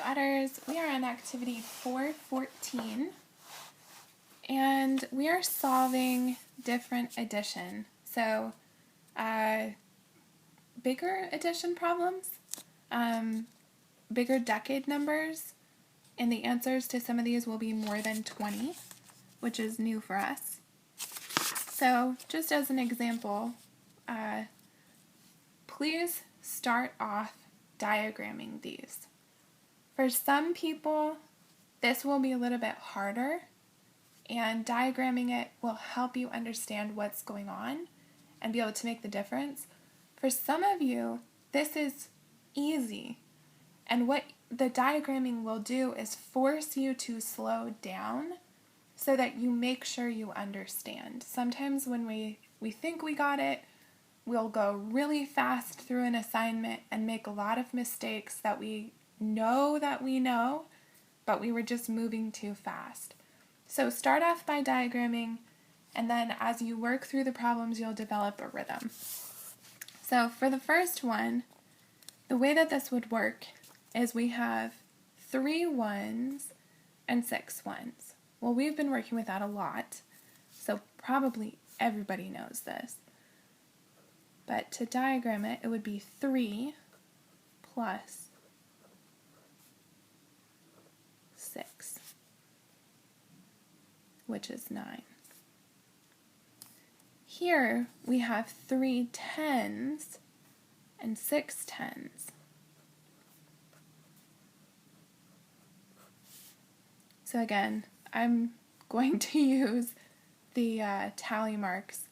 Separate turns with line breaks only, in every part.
Utters. We are on activity 414, and we are solving different addition. So, bigger addition problems, bigger decade numbers, and the answers to some of these will be more than 20, which is new for us. So, just as an example, please start off diagramming these. For some people, this will be a little bit harder, and diagramming it will help you understand what's going on and be able to make the difference. For some of you, this is easy, and what the diagramming will do is force you to slow down so that you make sure you understand. Sometimes when we think we got it, we'll go really fast through an assignment and make a lot of mistakes that we know, but we were just moving too fast. So start off by diagramming, and then as you work through the problems, you'll develop a rhythm. So for the first one, the way that this would work is we have 3 ones and 6 ones. Well, we've been working with that a lot, so probably everybody knows this. But to diagram it, it would be 3 plus 6, which is 9. Here we have 3 10s and 6 10s. So again, I'm going to use the tally marks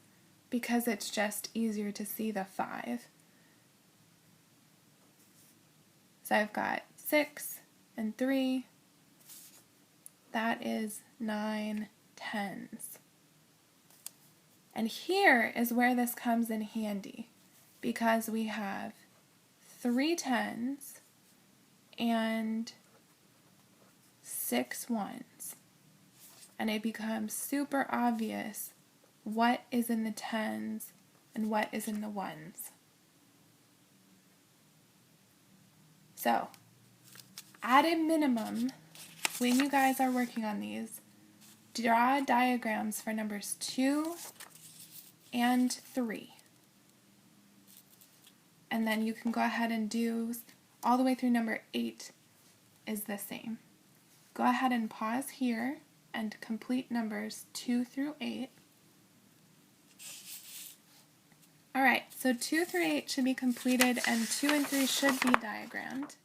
because it's just easier to see the 5. So I've got 6 and 3. That is 9 10s. And here is where this comes in handy, because we have 3 10s and 6 ones. And it becomes super obvious what is in the 10s and what is in the ones. So, at a minimum, when you guys are working on these, draw diagrams for numbers 2 and 3. And then you can go ahead and do all the way through number 8 is the same. Go ahead and pause here and complete numbers 2 through 8. Alright, so 2 through 8 should be completed and 2 and 3 should be diagrammed.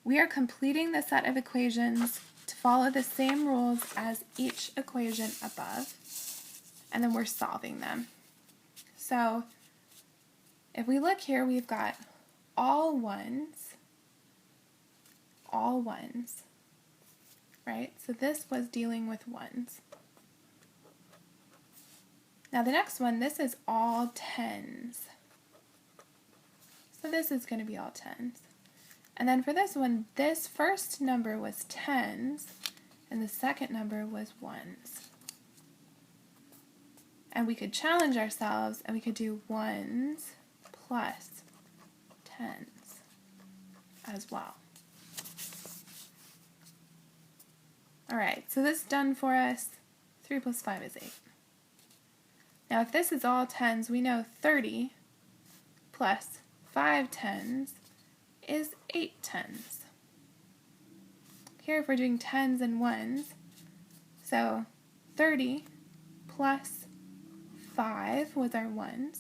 We are completing the set of equations to follow the same rules as each equation above, and then we're solving them. So if we look here, we've got all ones, right? So this was dealing with ones. Now the next one, this is all 10s. So this is going to be all 10s. And then for this one, this first number was 10s, and the second number was 1s. And we could challenge ourselves, and we could do 1s plus 10s as well. Alright, so this is done for us. 3 plus 5 is 8. Now if this is all 10s, we know 30 plus 5 10s is 8 10s. Here if we're doing 10s and 1s, so 30 plus 5 was our 1s.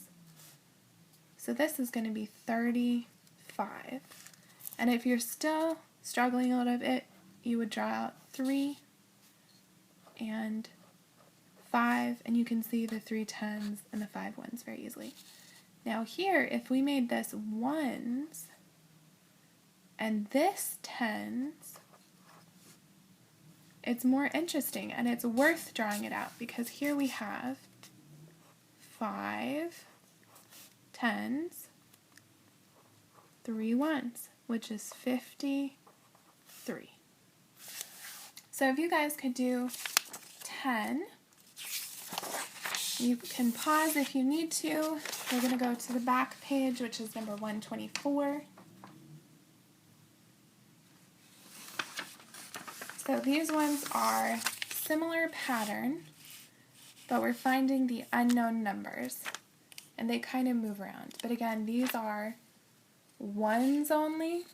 So this is going to be 35. And if you're still struggling a little bit, you would draw out 3 and 5, and you can see the 3 10s and the 5 1s very easily. Now here, if we made this 1s and this 10s, it's more interesting, and it's worth drawing it out, because here we have 5 10s, 3 1s, which is 53. So if you guys could do 10, you can pause if you need to. We're going to go to the back page, which is number 124. So these ones are similar pattern, but we're finding the unknown numbers, and they kind of move around. But again, these are ones only,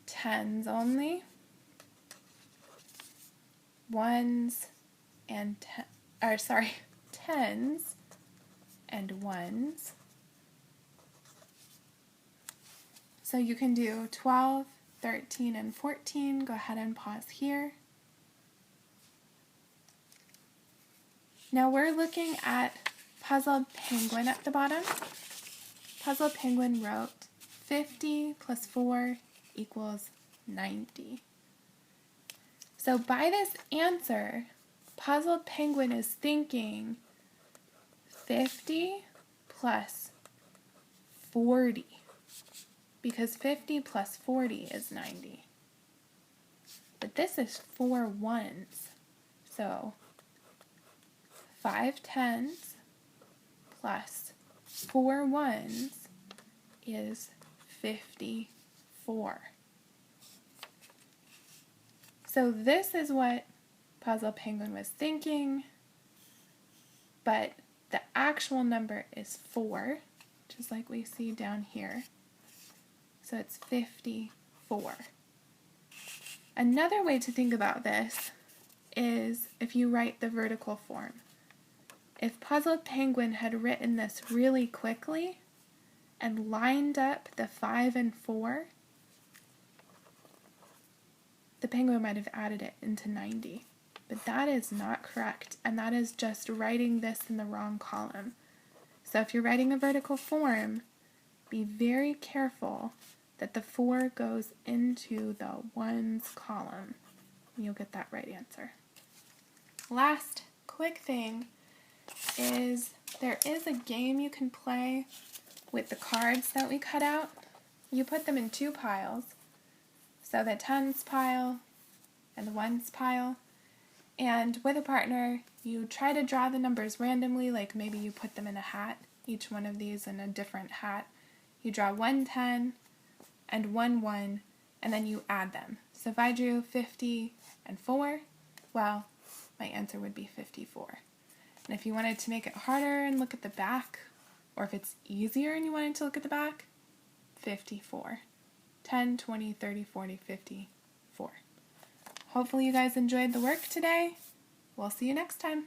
tens only, ones and tens and ones. So you can do 12, 13, and 14. Go ahead and pause here. Now we're looking at Puzzled Penguin at the bottom. Puzzled Penguin wrote 50 plus 4 equals 90. So by this answer, Puzzled Penguin is thinking 50 plus 40, because 50 plus 40 is 90. But this is 4 ones, so 5 tens plus 4 ones is 54. So this is what Puzzle Penguin was thinking, but the actual number is 4, just like we see down here. So it's 54. Another way to think about this is if you write the vertical form. If Puzzled Penguin had written this really quickly and lined up the 5 and 4, the penguin might have added it into 90. But that is not correct, and that is just writing this in the wrong column. So if you're writing a vertical form, be very careful that the 4 goes into the ones column. You'll get that right answer. Last quick thing is there is a game you can play with the cards that we cut out. You put them in 2 piles. So the tens pile and the ones pile. And with a partner, you try to draw the numbers randomly, like maybe you put them in a hat, each one of these in a different hat. You draw 1 10 and 1 1, and then you add them. So if I drew 50 and 4, well, my answer would be 54. And if you wanted to make it harder and look at the back, or if it's easier and you wanted to look at the back, 54. 10, 20, 30, 40, 54. Hopefully you guys enjoyed the work today. We'll see you next time.